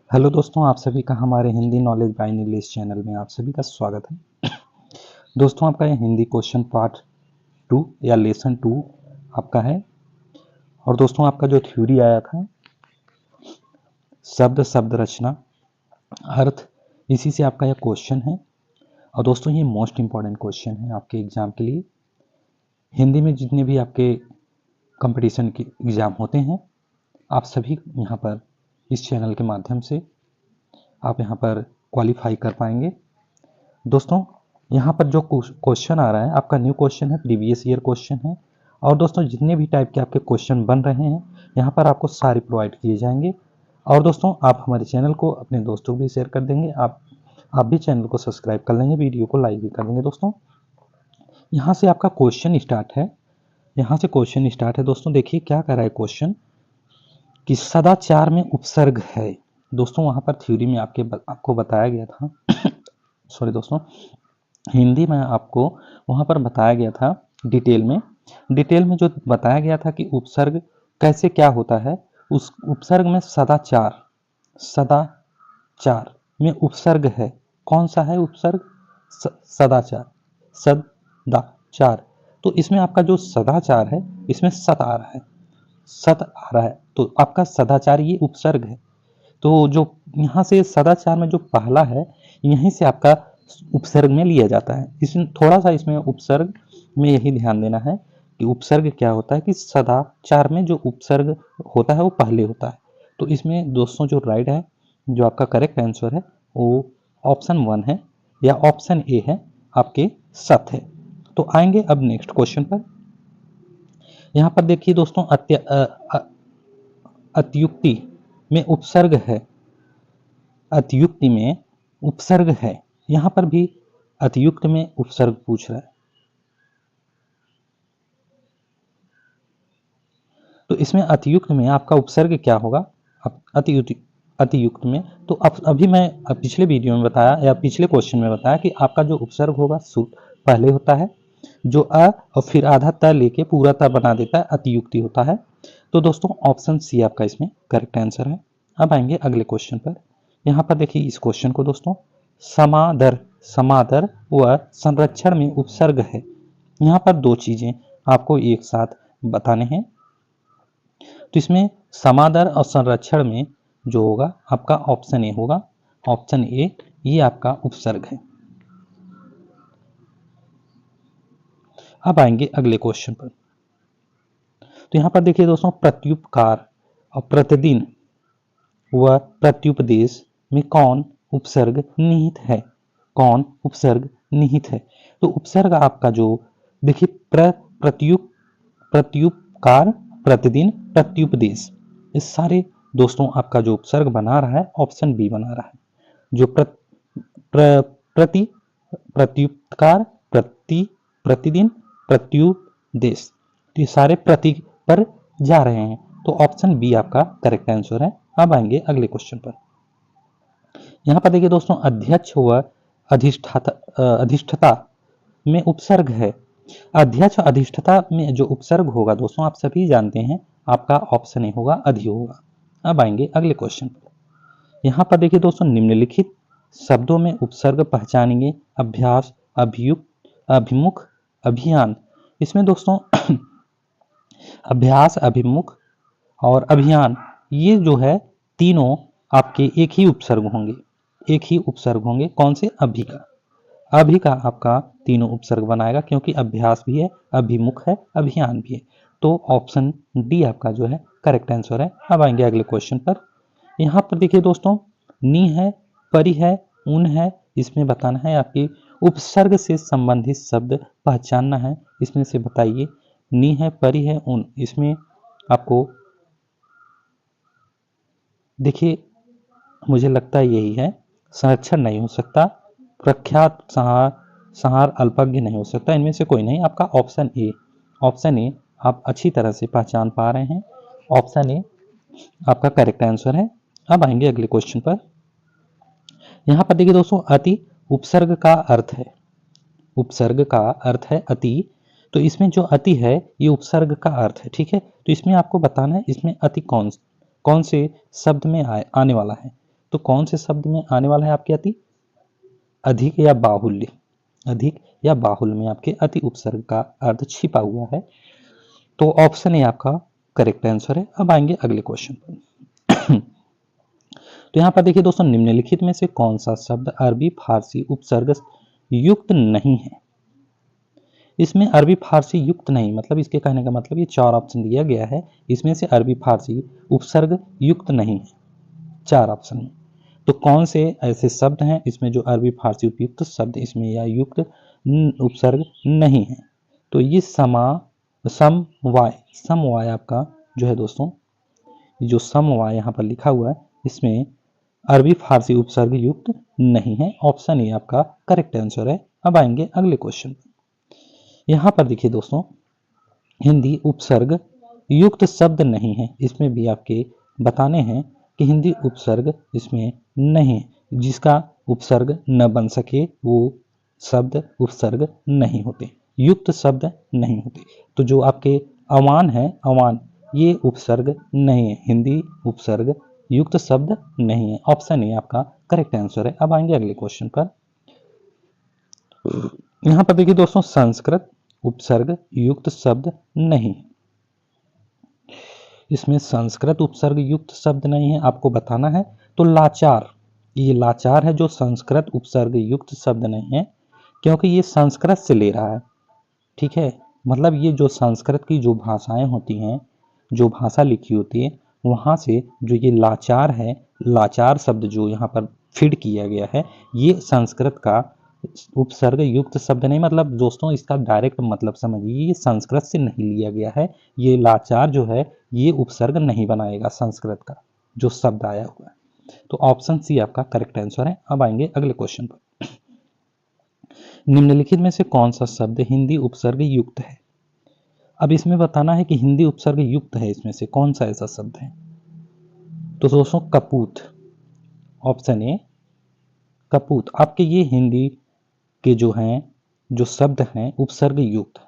Hello दोस्तों, आप सभी का हमारे Hindi knowledge by Nilesh channel में आप सभी का स्वागत है। दोस्तों, आपका ये हिंदी क्वेश्चन पार्ट 2 या लेसन 2 आपका है। और दोस्तों, आपका जो थ्योरी आया था शब्द शब्द रचना अर्थ, इसी से आपका यह क्वेश्चन है। और दोस्तों, ये मोस्ट इंपॉर्टेंट क्वेश्चन है आपके एग्जाम के लिए। हिंदी में जितने भी आपके कंपटीशन के एग्जाम होते हैं, आप सभी यहाँ पर इस चैनल के माध्यम से आप यहाँ पर क्वालिफाई कर पाएंगे। दोस्तों, यहाँ पर जो क्वेश्चन आ रहा है आपका न्यू क्वेश्चन है, प्रीवियस ईयर क्वेश्चन है। और दोस्तों, जितने भी टाइप के आपके क्वेश्चन बन रहे हैं यहाँ पर आपको सारे प्रोवाइड किए जाएंगे। और दोस्तों, आप हमारे चैनल को अपने दोस्तों को भी शेयर कर देंगे। आप भी चैनल को सब्सक्राइब कर लेंगे, वीडियो को लाइक भी कर देंगे। दोस्तों, यहाँ से आपका क्वेश्चन स्टार्ट है। यहाँ से क्वेश्चन स्टार्ट है दोस्तों। देखिए क्या कर रहा है क्वेश्चन कि सदाचार में उपसर्ग है। दोस्तों, वहाँ पर थ्योरी में आपको बताया गया था सॉरी दोस्तों, हिंदी में आपको वहाँ पर बताया गया था डिटेल में जो बताया गया था कि उपसर्ग कैसे क्या होता है। उस उपसर्ग में सदाचार में उपसर्ग है। कौन सा है उपसर्ग? सदाचार, सदाचार। तो इसमें आपका जो सदाचार है, इसमें सत आ रहा है, सत आ रहा है, तो आपका सदाचार ये उपसर्ग है। तो जो यहाँ से सदाचार में जो पहला है, यहीं से आपका उपसर्ग में लिया जाता है। इसमें थोड़ा सा इसमें उपसर्ग में यही ध्यान देना है कि उपसर्ग क्या होता है कि सदाचार में जो उपसर्ग होता है वो पहले होता है। तो इसमें दोस्तों जो राइट है, जो आपका करेक्ट आंसर है वो ऑप्शन 1 है या ऑप्शन ए है, आपके सत है। तो आएंगे अब नेक्स्ट क्वेश्चन पर। यहाँ पर देखिए दोस्तों, अत्युक्ति में उपसर्ग है। अतियुक्ति में उपसर्ग है। यहां पर भी अतियुक्त में उपसर्ग पूछ रहा है। तो इसमें अतियुक्त में आपका उपसर्ग क्या होगा? अतियुक्त में तो अभी मैं पिछले वीडियो में बताया या पिछले क्वेश्चन में बताया कि आपका जो उपसर्ग होगा पहले होता है, जो अ और फिर आधा त लेके पूरा त बना देता है, अतियुक्ति होता है। तो दोस्तों, ऑप्शन सी आपका इसमें करेक्ट आंसर है। अब आएंगे अगले क्वेश्चन पर। यहाँ पर देखिए इस क्वेश्चन को दोस्तों, समादर समादर व संरक्षण में उपसर्ग है। यहाँ पर दो चीजें आपको एक साथ बताने हैं। तो इसमें समादर और संरक्षण में जो होगा आपका ऑप्शन ए होगा। ऑप्शन ए ये आपका उपसर्ग है। अब आएंगे अगले क्वेश्चन पर। तो यहाँ पर देखिए दोस्तों, प्रत्युपकार और प्रतिदिन व प्रत्युपदेश में कौन उपसर्ग निहित है? कौन उपसर्ग निहित है? तो उपसर्ग आपका जो देखिए प्रत्युपकार, प्रतिदिन, प्रत्युपदेश, इस सारे दोस्तों आपका जो उपसर्ग बना रहा है ऑप्शन बी बना रहा है। जो प्रत्युपकार, प्रतिदिन, प्रत्युपदेश, ये सारे प्रति पर जा रहे हैं। तो ऑप्शन बी आपका करेक्ट आंसर है। अब आएंगे अगले क्वेश्चन पर। यहाँ पर देखिए दोस्तों, अध्यक्ष व अधिष्ठता में उपसर्ग है। अध्यक्ष अधिष्ठता में जो उपसर्ग होगा दोस्तों, आप सभी जानते हैं, आपका ऑप्शन ए होगा, अधि होगा। अब आएंगे अगले क्वेश्चन पर। यहाँ पर देखिए दोस्तों, निम्नलिखित शब्दों में उपसर्ग पहचानेंगे। अभ्यास, अभियुक्त, अभिमुख, अभियान। इसमें दोस्तों अभ्यास, अभिमुख और अभियान, ये जो है तीनों आपके एक ही उपसर्ग होंगे। एक ही उपसर्ग होंगे। कौन से? अभि का। अभि का आपका तीनों उपसर्ग बनाएगा, क्योंकि अभ्यास भी है, अभिमुख है, अभियान भी है। तो ऑप्शन डी आपका जो है करेक्ट आंसर है। अब आएंगे अगले क्वेश्चन पर। यहाँ पर देखिए दोस्तों, नी है, परि है, उन है, इसमें बताना है आपकी उपसर्ग से संबंधित शब्द पहचानना है। इसमें से बताइए, नी है, परि है, उन, इसमें आपको देखिए मुझे लगता है यही है। संरक्षण नहीं हो सकता, प्रख्यात, संहार, अल्पज्ञ नहीं हो सकता, इनमें से कोई नहीं। आपका ऑप्शन ए, ऑप्शन ए आप अच्छी तरह से पहचान पा रहे हैं। ऑप्शन ए आपका करेक्ट आंसर है। अब आएंगे अगले क्वेश्चन पर। यहाँ पर देखिए दोस्तों, अति उपसर्ग का अर्थ है। उपसर्ग का अर्थ है अति। तो इसमें जो अति है ये उपसर्ग का अर्थ है, ठीक है। तो इसमें आपको बताना है इसमें अति कौन से शब्द में आने वाला है। तो कौन से शब्द में आने वाला है आपके अति? अधिक या बाहुल्य, अधिक या बाहुल्य में आपके अति उपसर्ग का अर्थ छिपा हुआ है। तो ऑप्शन ए आपका करेक्ट आंसर है। अब आएंगे अगले क्वेश्चन पर। तो यहाँ पर देखिए दोस्तों, निम्नलिखित में से कौन सा शब्द अरबी फारसी उपसर्ग युक्त नहीं है? इसमें अरबी फारसी युक्त नहीं, मतलब इसके कहने का मतलब ये 4 ऑप्शन दिया गया है, इसमें से अरबी फारसी उपसर्ग युक्त नहीं है 4 ऑप्शन में। तो कौन से ऐसे शब्द हैं इसमें जो अरबी फारसी उपयुक्त शब्द इसमें या युक्त उपसर्ग नहीं है? तो ये समवाय आपका जो है दोस्तों, जो समवाय यहाँ पर लिखा हुआ है इसमें अरबी फारसी उपसर्ग युक्त नहीं है। ऑप्शन ए आपका करेक्ट आंसर है। अब आएंगे अगले क्वेश्चन। यहाँ पर देखिए दोस्तों, हिंदी उपसर्ग युक्त शब्द नहीं है, इसमें भी आपके बताने हैं कि हिंदी उपसर्ग इसमें नहीं, जिसका उपसर्ग न बन सके वो शब्द उपसर्ग नहीं होते, युक्त शब्द नहीं होते। तो जो आपके अवान है, अवान ये उपसर्ग नहीं है, हिंदी उपसर्ग युक्त शब्द नहीं है। ऑप्शन ए आपका करेक्ट आंसर है। अब आएंगे अगले क्वेश्चन पर। यहां पर देखिए दोस्तों, संस्कृत उपसर्ग युक्त शब्द नहीं, इसमें संस्कृत उपसर्ग युक्त शब्द नहीं है, आपको बताना है। तो लाचार, ये लाचार है जो संस्कृत उपसर्ग युक्त शब्द नहीं है, क्योंकि ये संस्कृत से ले रहा है, ठीक है। मतलब ये जो संस्कृत की जो भाषाएं होती हैं, जो भाषा लिखी होती है, वहां से जो ये लाचार है, लाचार शब्द जो यहाँ पर फीड किया गया है, ये संस्कृत का उपसर्ग युक्त शब्द नहीं। मतलब दोस्तों इसका डायरेक्ट मतलब समझिए, ये संस्कृत से नहीं लिया गया है, ये लाचार जो है ये उपसर्ग नहीं बनाएगा संस्कृत का जो शब्द आया हुआ है। तो ऑप्शन सी आपका करेक्ट आंसर है। अब आएंगे अगले क्वेश्चन पर। निम्नलिखित में से कौन सा शब्द हिंदी उपसर्ग युक्त है? अब इसमें बताना है कि हिंदी उपसर्ग युक्त है, इसमें से कौन सा ऐसा शब्द है? तो दोस्तों कपूत, ऑप्शन ए कपूत। आपके ये हिंदी के जो हैं, जो शब्द हैं उपसर्ग युक्त,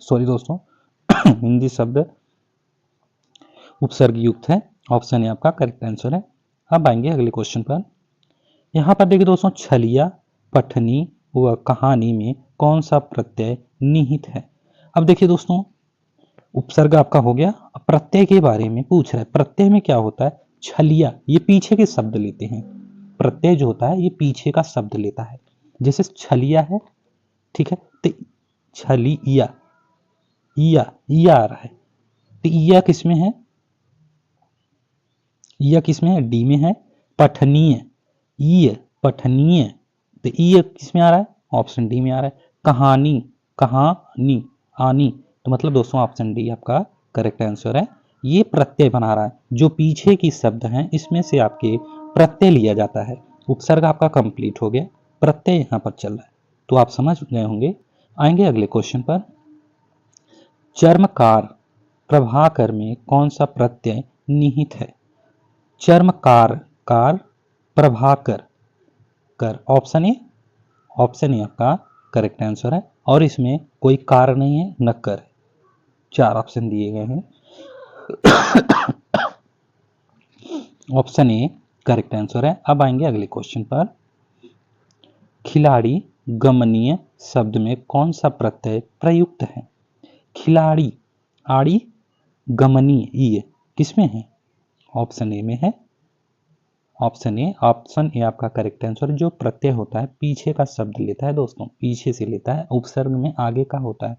सॉरी दोस्तों, हिंदी शब्द उपसर्ग युक्त है। ऑप्शन ए आपका करेक्ट आंसर है। अब आएंगे अगले क्वेश्चन पर। यहां पर देखिए दोस्तों, छलिया, पठनी व कहानी में कौन सा प्रत्यय निहित है? अब देखिए दोस्तों, उपसर्ग आपका हो गया, अब प्रत्यय के बारे में पूछ रहा है। प्रत्यय में क्या होता है? छलिया, ये पीछे के शब्द लेते हैं, प्रत्यय जो होता है ये पीछे का शब्द लेता है। जैसे छलिया है, ठीक है, तो छलिया, ईया आ रहा है, तो ईया किसमें है? ईया किसमें है? डी में है। पठनीय, ई पठनीय, तो ई किसमें आ रहा है? ऑप्शन डी में आ रहा है। कहानी, कहानी, आनी, तो मतलब दोस्तों ऑप्शन डी आपका करेक्ट आंसर है। ये प्रत्यय बना रहा है, जो पीछे की शब्द हैं इसमें से आपके प्रत्यय लिया जाता है। उपसर्ग आपका कंप्लीट हो गया, प्रत्यय यहां पर चल रहा है, तो आप समझ गए होंगे। आएंगे अगले क्वेश्चन पर। चर्मकार, प्रभाकर में कौन सा प्रत्यय निहित है? चर्मकार, कार, प्रभाकर, कर, ऑप्शन ए, ऑप्शन ए आपका करेक्ट आंसर है। और इसमें कोई कार नहीं है, न कर, 4 ऑप्शन दिए गए हैं। ऑप्शन ए करेक्ट आंसर है। अब आएंगे अगले क्वेश्चन पर। खिलाड़ी, गमनीय शब्द में कौन सा प्रत्यय प्रयुक्त है? खिलाड़ी, आड़ी, गमनीय, ई किसमें है? ऑप्शन ए में है। ऑप्शन ए, ऑप्शन ए आपका करेक्ट आंसर। जो प्रत्यय होता है पीछे का शब्द लेता है दोस्तों, पीछे से लेता है, उपसर्ग में आगे का होता है।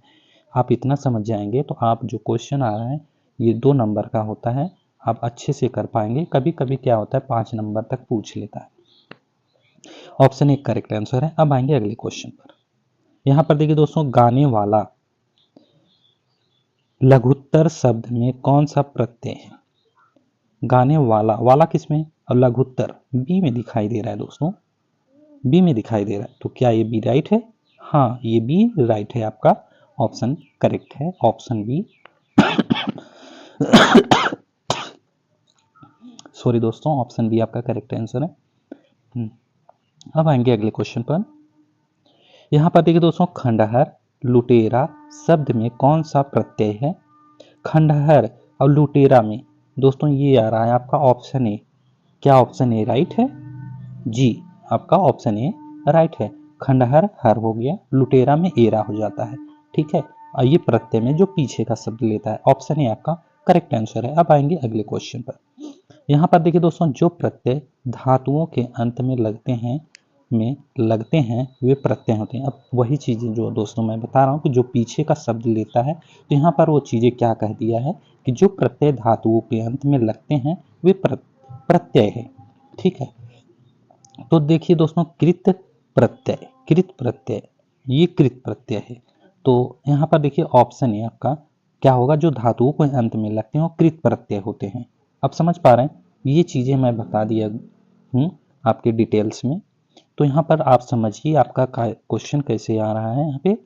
आप इतना समझ जाएंगे तो आप जो क्वेश्चन आ रहा है ये 2 नंबर का होता है, आप अच्छे से कर पाएंगे। कभी कभी क्या होता है 5 नंबर तक पूछ लेता है। ऑप्शन ए करेक्ट आंसर है। अब आएंगे अगले क्वेश्चन पर। यहां पर देखिए दोस्तों, गाने वाला, लघुत्तर शब्द में कौन सा प्रत्यय है? गाने वाला, वाला किसमें? और लघुत्तर बी में दिखाई दे रहा है दोस्तों, बी में दिखाई दे रहा है। तो क्या ये बी राइट है? हाँ, ये बी राइट है, आपका ऑप्शन करेक्ट है, ऑप्शन बी। सॉरी दोस्तों, ऑप्शन बी आपका करेक्ट आंसर है। अब आएंगे अगले क्वेश्चन पर। यहां पर देखिए दोस्तों, खंडहर, लुटेरा शब्द में कौन सा प्रत्यय है? खंडहर और लुटेरा में दोस्तों ये आ रहा है आपका ऑप्शन ए, क्या ऑप्शन ए राइट है? जी, आपका ऑप्शन ए राइट है। खंडहर हर हो गया, लुटेरा में एरा हो जाता है। ठीक है, और ये प्रत्यय में जो पीछे का शब्द लेता है, ऑप्शन ए आपका करेक्ट आंसर है। अब आएंगे अगले क्वेश्चन पर। यहाँ पर देखिए दोस्तों, जो प्रत्यय धातुओं के अंत में लगते हैं वे प्रत्यय होते हैं। अब वही चीजें जो दोस्तों मैं बता रहा हूँ कि जो पीछे का शब्द लेता है, तो यहाँ पर वो चीजें क्या कह दिया है कि जो प्रत्यय धातुओं के अंत में लगते हैं वे प्रत्यय है। ठीक है, तो देखिए दोस्तों, कृत प्रत्यय ये कृत प्रत्यय है। तो यहाँ पर देखिए ऑप्शन है आपका क्या होगा, जो धातुओं को अंत में लगते हैं वो कृत प्रत्यय होते हैं। अब समझ पा रहे हैं, ये चीजें मैं बता दिया हूँ आपके डिटेल्स में। तो यहाँ पर आप समझिए आपका क्वेश्चन कैसे आ रहा है यहाँ पे।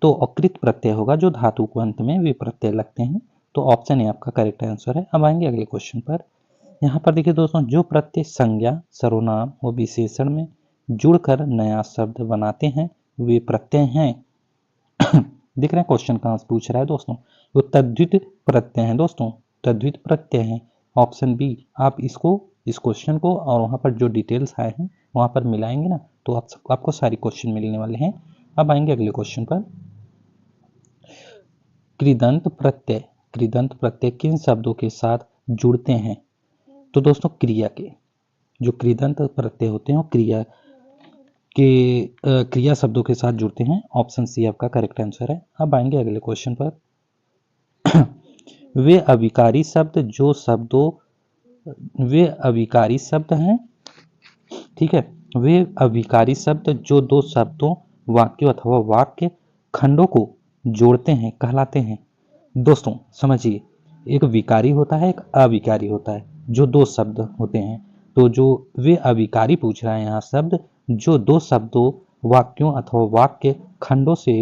तो अकृत प्रत्यय होगा जो धातु को अंत में वे प्रत्यय लगते हैं। तो ऑप्शन है आपका करेक्ट आंसर है। अब आएंगे अगले क्वेश्चन पर। यहाँ पर देखिए दोस्तों, जो प्रत्यय संज्ञा, सर्वनाम व विशेषण में जुड़कर नया शब्द बनाते हैं वे प्रत्यय हैं। दिख रहे हैं क्वेश्चन कहाँ से पूछ रहा है दोस्तों? वो तद्धित प्रत्यय हैं दोस्तों, तद्धित प्रत्यय हैं। Option B. आप इस क्वेश्चन को और वहाँ पर जो डिटेल्स आए हैं वहाँ पर मिलाएंगे ना, तो आपको सारी क्वेश्चन मिलने वाले हैं। अब आएंगे अगले क्वेश्चन पर। कृदंत प्रत्यय किन शब्दों के साथ जुड़ते हैं? तो दोस्तों, क्रिया के जो कृदंत प्रत्यय होते हैं वो क्रिया शब्दों के साथ जुड़ते हैं। ऑप्शन सी आपका करेक्ट आंसर है। अब आएंगे अगले क्वेश्चन पर। वे अविकारी शब्द हैं। ठीक है, वे अविकारी शब्द जो दो शब्दों, वाक्यों अथवा वाक्य खंडों को जोड़ते हैं कहलाते हैं। दोस्तों समझिए, एक विकारी होता है, एक अविकारी होता है, जो दो शब्द होते हैं। तो जो वे अविकारी पूछ रहा है यहाँ शब्द, जो दो शब्दों, वाक्यों अथवा वाक्य खंडों से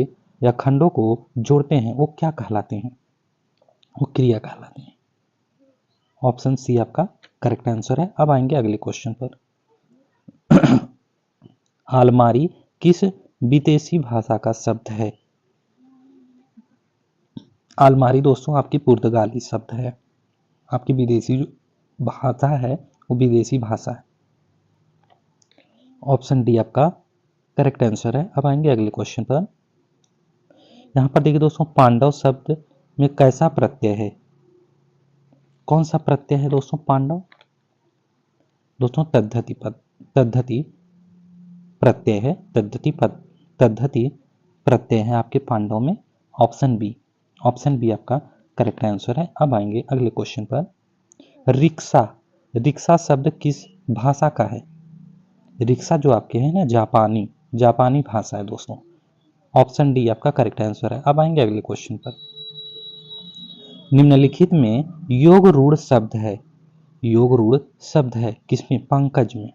या खंडों को जोड़ते हैं वो क्या कहलाते हैं? वो क्रिया कहलाते हैं। ऑप्शन सी आपका करेक्ट आंसर है। अब आएंगे अगले क्वेश्चन पर। आलमारी किस विदेशी भाषा का शब्द है? आलमारी दोस्तों आपकी पुर्तगाली शब्द है। आपकी विदेशी जो भाषा है वो विदेशी भाषा है। ऑप्शन डी आपका करेक्ट आंसर है। अब आएंगे अगले क्वेश्चन पर। यहाँ पर देखिए दोस्तों, पांडव शब्द में कैसा प्रत्यय है? कौन सा प्रत्यय है दोस्तों पांडव? दोस्तों तद्धति प्रत्यय है। तद्धति प्रत्यय है आपके पांडव में। ऑप्शन बी आपका करेक्ट आंसर है। अब आएंगे अगले क्वेश्चन पर। रिक्शा शब्द किस भाषा का है? रिक्शा जो आपके है ना, जापानी भाषा है दोस्तों। ऑप्शन डी आपका करेक्ट आंसर है। अब आएंगे अगले क्वेश्चन पर। निम्नलिखित में योग रूढ़ शब्द है किसमें? पंकज में।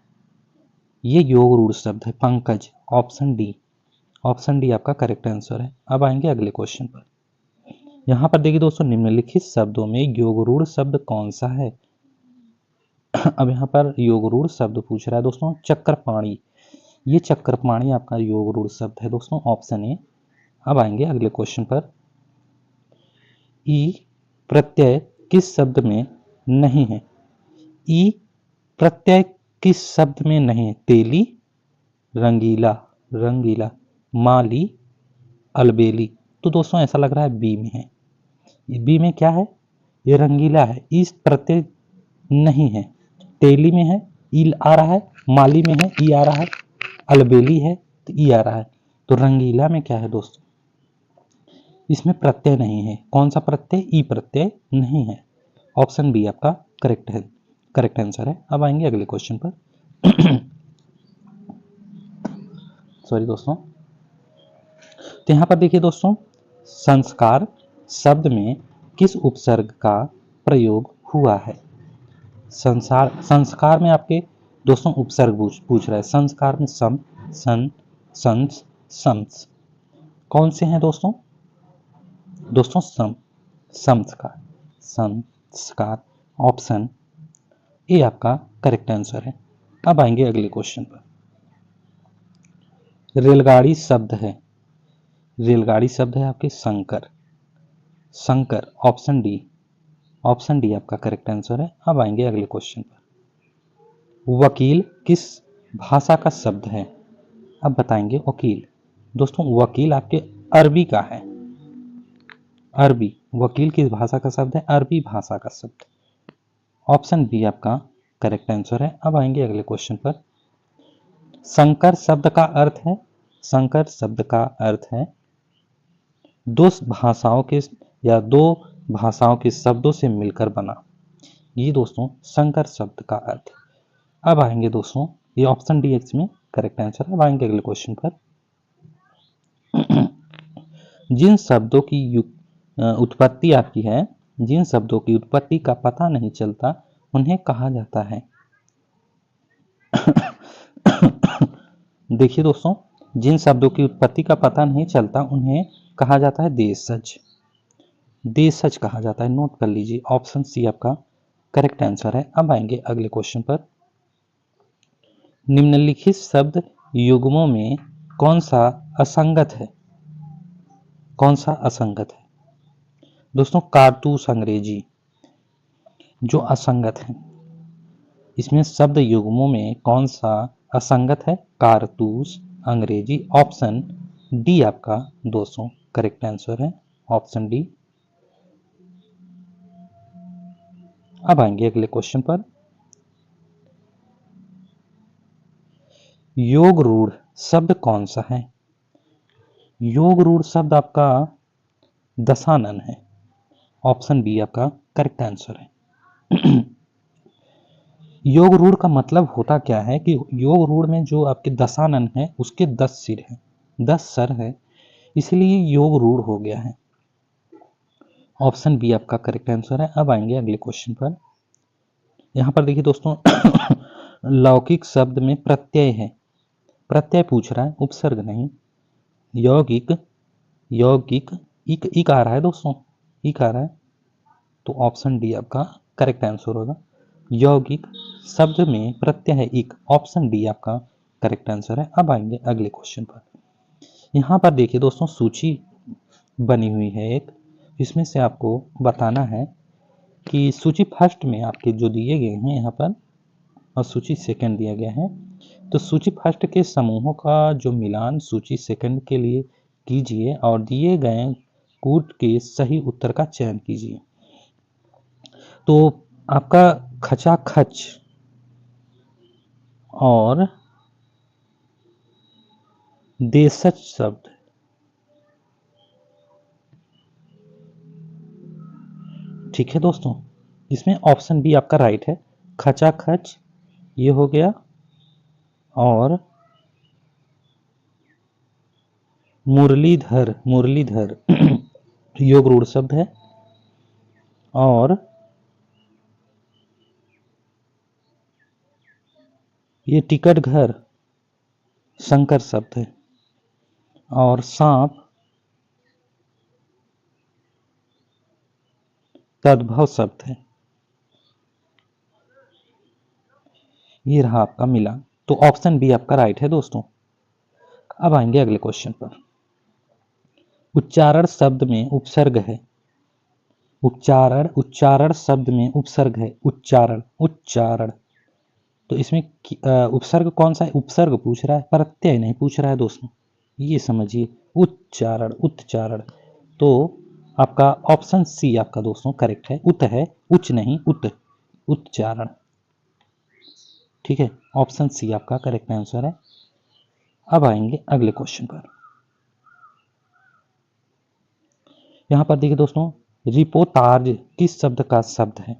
ये योग रूढ़ शब्द है पंकज। ऑप्शन डी आपका करेक्ट आंसर है। अब आएंगे अगले क्वेश्चन पर। यहाँ पर देखिए दोस्तों, निम्नलिखित शब्दों में योग रूढ़ शब्द कौन सा है? अब यहाँ पर योग रूढ़ शब्द पूछ रहा है दोस्तों चक्रपाणी। ये चक्रपाणी आपका योग रूढ़ शब्द है दोस्तों, ऑप्शन ए। अब आएंगे अगले क्वेश्चन पर। ई प्रत्यय किस शब्द में नहीं है? ई प्रत्यय किस शब्द में नहीं है? तेली, रंगीला, माली, अलबेली। तो दोस्तों ऐसा लग रहा है बी में है। ये बी में क्या है? ये रंगीला है। इस प्रत्यय नहीं है। तेली में है, ई आ रहा है। माली में है, ई आ रहा है। अलबेली है तो ई आ रहा है। तो रंगीला में क्या है दोस्तों? इसमें प्रत्यय नहीं है। कौन सा प्रत्यय? ई प्रत्यय नहीं है। ऑप्शन बी आपका करेक्ट आंसर है। अब आएंगे अगले क्वेश्चन पर। सॉरी दोस्तों। तो यहां पर देखिए दोस्तों, संस्कार शब्द में किस उपसर्ग का प्रयोग हुआ है? संस्कार में आपके दोस्तों उपसर्ग पूछ रहा है। संस्कार में सम, सन, संस, सम्स कौन से हैं दोस्तों? दोस्तों संस्कार। ऑप्शन ए आपका करेक्ट आंसर है। अब आएंगे अगले क्वेश्चन पर। रेलगाड़ी शब्द है आपके शंकर। ऑप्शन डी आपका करेक्ट आंसर है। अब आएंगे अगले क्वेश्चन पर। वकील किस भाषा का शब्द है? अब बताएंगे वकील। दोस्तों वकील आपके अरबी का है, अरबी। वकील किस भाषा का शब्द है? अरबी भाषा का शब्द। ऑप्शन बी आपका करेक्ट आंसर है। अब आएंगे अगले क्वेश्चन पर। संकर शब्द का अर्थ है, संकर शब्द का अर्थ है दो भाषाओं के या दो भाषाओं के शब्दों से मिलकर बना। ये दोस्तों संकर शब्द का अर्थ है। अब आएंगे दोस्तों, ये ऑप्शन डी इसमें करेक्ट आंसर है। अब आएंगे अगले क्वेश्चन पर। जिन शब्दों की उत्पत्ति आपकी है, जिन शब्दों की उत्पत्ति का पता नहीं चलता उन्हें कहा जाता है। देखिए दोस्तों, जिन शब्दों की उत्पत्ति का पता नहीं चलता उन्हें कहा जाता है देशज, देशज कहा जाता है। नोट कर लीजिए, ऑप्शन सी आपका करेक्ट आंसर है। अब आएंगे अगले क्वेश्चन पर। निम्नलिखित शब्द युग्मों में कौन सा असंगत है? कौन सा असंगत है? दोस्तों कारतूस अंग्रेजी जो असंगत है, इसमें शब्द युग्मों में कौन सा असंगत है? कारतूस अंग्रेजी। ऑप्शन डी आपका दोस्तों करेक्ट आंसर है, ऑप्शन डी। अब आएंगे अगले क्वेश्चन पर। योग रूढ़ शब्द कौन सा है? योग रूढ़ शब्द आपका दशानन है। ऑप्शन बी आपका करेक्ट आंसर है। योग रूढ़ का मतलब होता क्या है कि योग रूढ़ में जो आपके दशानन है उसके 10 सिर हैं, 10 सर है, इसलिए योग रूढ़ हो गया है। ऑप्शन बी आपका करेक्ट आंसर है। अब आएंगे अगले क्वेश्चन पर। यहां पर देखिए दोस्तों, लौकिक शब्द में प्रत्यय है, प्रत्यय पूछ रहा है, उपसर्ग नहीं। यौगिक, यौगिक इक इक आ रहा है दोस्तों, इक आ रहा है, तो ऑप्शन डी आपका करेक्ट आंसर होगा। यौगिक शब्द में प्रत्यय है इक, ऑप्शन डी आपका करेक्ट आंसर है। अब आएंगे अगले क्वेश्चन पर। यहाँ पर देखिए दोस्तों, सूची बनी हुई है एक, इसमें से आपको बताना है कि सूची फर्स्ट में आपके जो दिए गए हैं यहाँ पर और सूची सेकंड दिया गया है, तो सूची फर्स्ट के समूहों का जो मिलान सूची सेकंड के लिए कीजिए और दिए गए कूट के सही उत्तर का चयन कीजिए। तो आपका खचाखच और देशज शब्द, ठीक है दोस्तों, इसमें ऑप्शन बी आपका राइट है। खचाखच ये हो गया, और मुरलीधर, मुरलीधर योग रूढ़ शब्द है, और ये टिकट घर संकर शब्द है, और सांप तद्भव शब्द है। ये रहा आपका मिला, तो ऑप्शन बी आपका राइट है दोस्तों। अब आएंगे अगले क्वेश्चन पर। उच्चारण शब्द में उपसर्ग है, उच्चारण, उच्चारण शब्द में उपसर्ग है, उच्चारण, उच्चारण, तो इसमें उपसर्ग कौन सा है? उपसर्ग पूछ रहा है, प्रत्यय नहीं पूछ रहा है दोस्तों, ये समझिए। उच्चारण, उच्चारण, तो आपका ऑप्शन सी आपका दोस्तों करेक्ट है। उत है, उच्च नहीं, उत, उच्चारण, ठीक है, ऑप्शन सी आपका करेक्ट आंसर है। अब आएंगे अगले क्वेश्चन पर। यहां पर देखिए दोस्तों, रिपोर्टाज किस शब्द का शब्द है?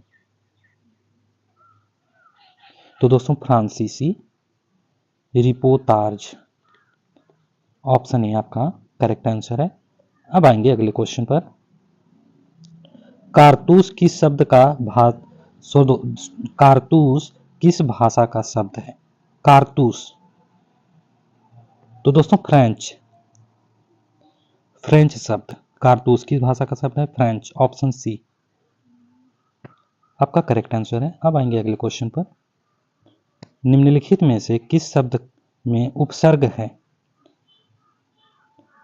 तो दोस्तों फ्रांसीसी रिपोर्टाज, ऑप्शन ए आपका करेक्ट आंसर है। अब आएंगे अगले क्वेश्चन पर। कारतूस किस शब्द का कारतूस किस भाषा का शब्द है? कारतूस, तो दोस्तों फ्रेंच, फ्रेंच शब्द। कारतूस किस भाषा का शब्द है? फ्रेंच, ऑप्शन सी आपका करेक्ट आंसर है। अब आएंगे अगले क्वेश्चन पर। निम्नलिखित में से किस शब्द में उपसर्ग है?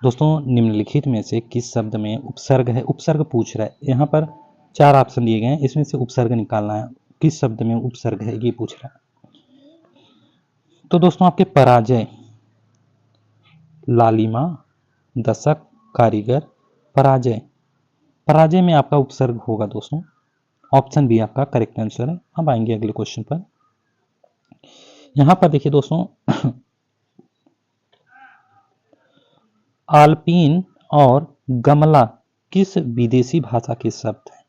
दोस्तों निम्नलिखित में से किस शब्द में उपसर्ग है? उपसर्ग पूछ रहा है, यहाँ पर 4 ऑप्शन दिए गए हैं, इसमें से उपसर्ग निकालना है। किस शब्द में उपसर्ग है ये पूछ रहा है। तो दोस्तों आपके पराजय, लालिमा, दशक, कारीगर, पराजय। पराजय में आपका उपसर्ग होगा दोस्तों। ऑप्शन बी आपका करेक्ट आंसर है। अब आएंगे अगले क्वेश्चन पर। यहां पर देखिए दोस्तों, आल्पीन और गमला किस विदेशी भाषा के शब्द हैं?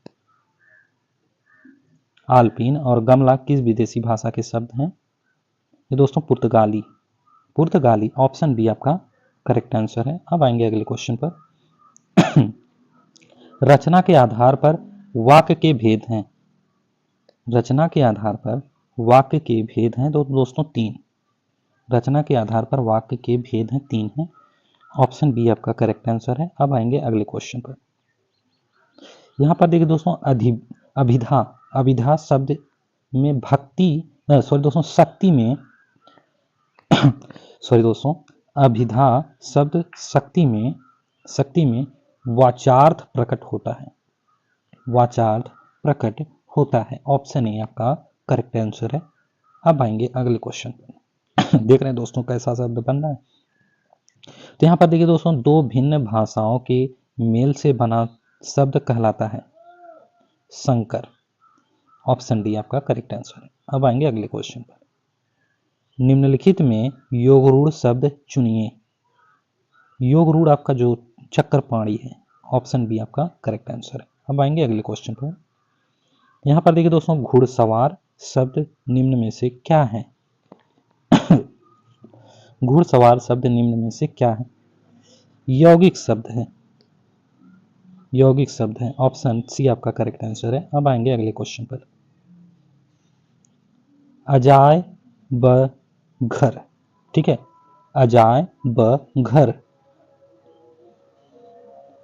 आल्पीन और गमला किस विदेशी भाषा के शब्द हैं? ये दोस्तों पुर्तगाली, पुर्तगाली। ऑप्शन बी आपका करेक्ट आंसर है। अब आएंगे अगले क्वेश्चन पर। रचना के आधार पर वाक्य के भेद हैं। रचना के आधार पर वाक्य के भेद हैं तो दोस्तों 3। रचना के आधार पर वाक्य के भेद हैं 3 हैं। ऑप्शन बी आपका करेक्ट आंसर है। अब आएंगे अगले क्वेश्चन पर। यहां पर देखिए दोस्तों, अभिधा, अभिधा शब्द में भक्ति, सॉरी दोस्तों, शक्ति में सॉरी दोस्तों, अभिधा शब्द शक्ति में वाचार्थ प्रकट होता है। वाचार्थ प्रकट होता है। ऑप्शन ए आपका करेक्ट आंसर है। अब आएंगे अगले क्वेश्चन पर। देख रहे हैं दोस्तों कैसा शब्द बन रहा है। तो यहां पर देखिए दोस्तों, दो भिन्न भाषाओं के मेल से बना शब्द कहलाता है संकर। ऑप्शन डी आपका करेक्ट आंसर है। अब आएंगे अगले क्वेश्चन पर। निम्नलिखित में योगरूढ़ शब्द चुनिए। योगरूढ़ आपका जो चक्रपाणी है। ऑप्शन बी आपका करेक्ट आंसर है। अब आएंगे अगले क्वेश्चन पर। यहां पर देखिए दोस्तों, घुड़सवार शब्द निम्न में से क्या है? घुड़सवार शब्द निम्न में से क्या है? यौगिक शब्द है। यौगिक शब्द है। ऑप्शन सी आपका करेक्ट आंसर है। अब आएंगे अगले क्वेश्चन पर। अजाय ब घर, ठीक है, अजाय ब घर।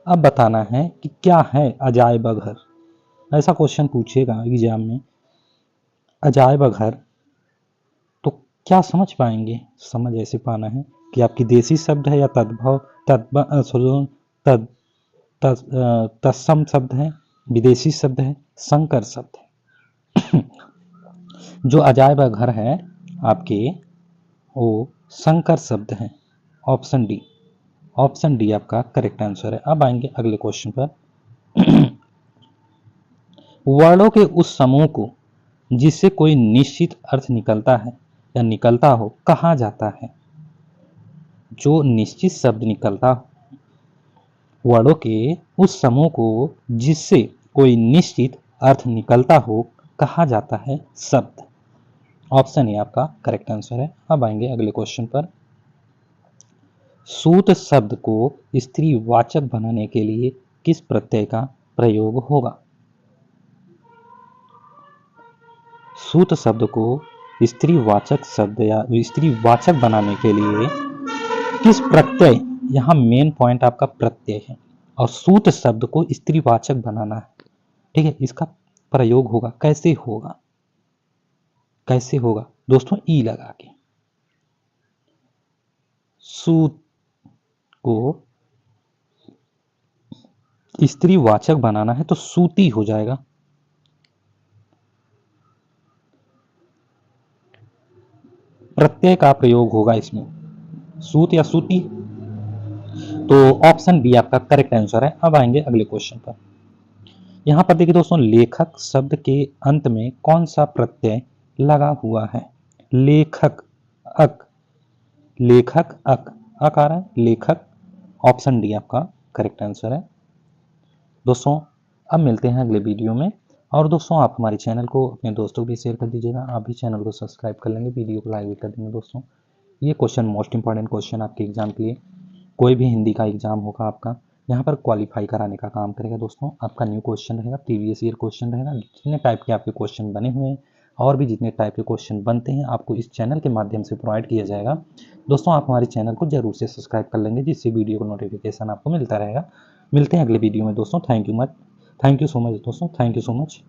अब बताना है कि क्या है अजाय ब घर। ऐसा क्वेश्चन पूछेगा एग्जाम में, अजाय ब घर, तो क्या समझ पाएंगे? समझ ऐसे पाना है कि आपकी देसी शब्द है या तद्भव तत्सम शब्द है, विदेशी शब्द है, संकर शब्द है। जो अजायब घर है आपके, वो संकर शब्द है। ऑप्शन डी, ऑप्शन डी आपका करेक्ट आंसर है। अब आएंगे अगले क्वेश्चन पर। वर्णों के उस समूह को जिससे कोई निश्चित अर्थ निकलता है या निकलता हो कहा जाता है? जो निश्चित शब्द निकलता हो, वर्णों के उस समूह को जिससे कोई निश्चित अर्थ निकलता हो कहा जाता है शब्द। ऑप्शन ए आपका करेक्ट आंसर है। अब आएंगे अगले क्वेश्चन पर। सूत शब्द को स्त्रीवाचक बनाने के लिए किस प्रत्यय का प्रयोग होगा? सूत शब्द को स्त्रीवाचक शब्द या स्त्रीवाचक बनाने के लिए किस प्रत्यय, यहां मेन पॉइंट आपका प्रत्यय है, और सूत शब्द को स्त्रीवाचक बनाना है, ठीक है, इसका प्रयोग होगा। कैसे होगा? कैसे होगा दोस्तों? ई लगा के। सूत को स्त्रीवाचक बनाना है तो सूती हो जाएगा। प्रत्यय का प्रयोग होगा इसमें, सूत या सूती। तो ऑप्शन बी आपका करेक्ट आंसर है। अब आएंगे अगले क्वेश्चन पर। यहां पर देखिए दोस्तों, लेखक शब्द के अंत में कौन सा प्रत्यय लगा हुआ है? लेखक, अक, लेखक, अक आ रहा है, लेखक। ऑप्शन डी आपका करेक्ट आंसर है। दोस्तों अब मिलते हैं अगले वीडियो में। और दोस्तों आप हमारे चैनल को अपने दोस्तों को भी शेयर कर दीजिएगा। आप भी चैनल को सब्सक्राइब कर लेंगे, वीडियो को लाइक भी कर देंगे। दोस्तों ये क्वेश्चन मोस्ट इंपॉर्टेंट क्वेश्चन आपके एग्जाम के लिए, कोई भी हिंदी का एग्जाम होगा आपका, यहाँ पर क्वालिफाई कराने का काम करेगा। दोस्तों आपका न्यू क्वेश्चन रहेगा, प्रीवियस ईयर क्वेश्चन रहेगा। जितने टाइप के आपके क्वेश्चन बने हुए हैं और भी जितने टाइप के क्वेश्चन बनते हैं आपको इस चैनल के माध्यम से प्रोवाइड किया जाएगा। दोस्तों आप हमारे चैनल को जरूर से सब्सक्राइब कर लेंगे, जिससे वीडियो को नोटिफिकेशन आपको मिलता रहेगा। मिलते हैं अगले वीडियो में दोस्तों। थैंक यू सो मच दोस्तों, थैंक यू सो मच।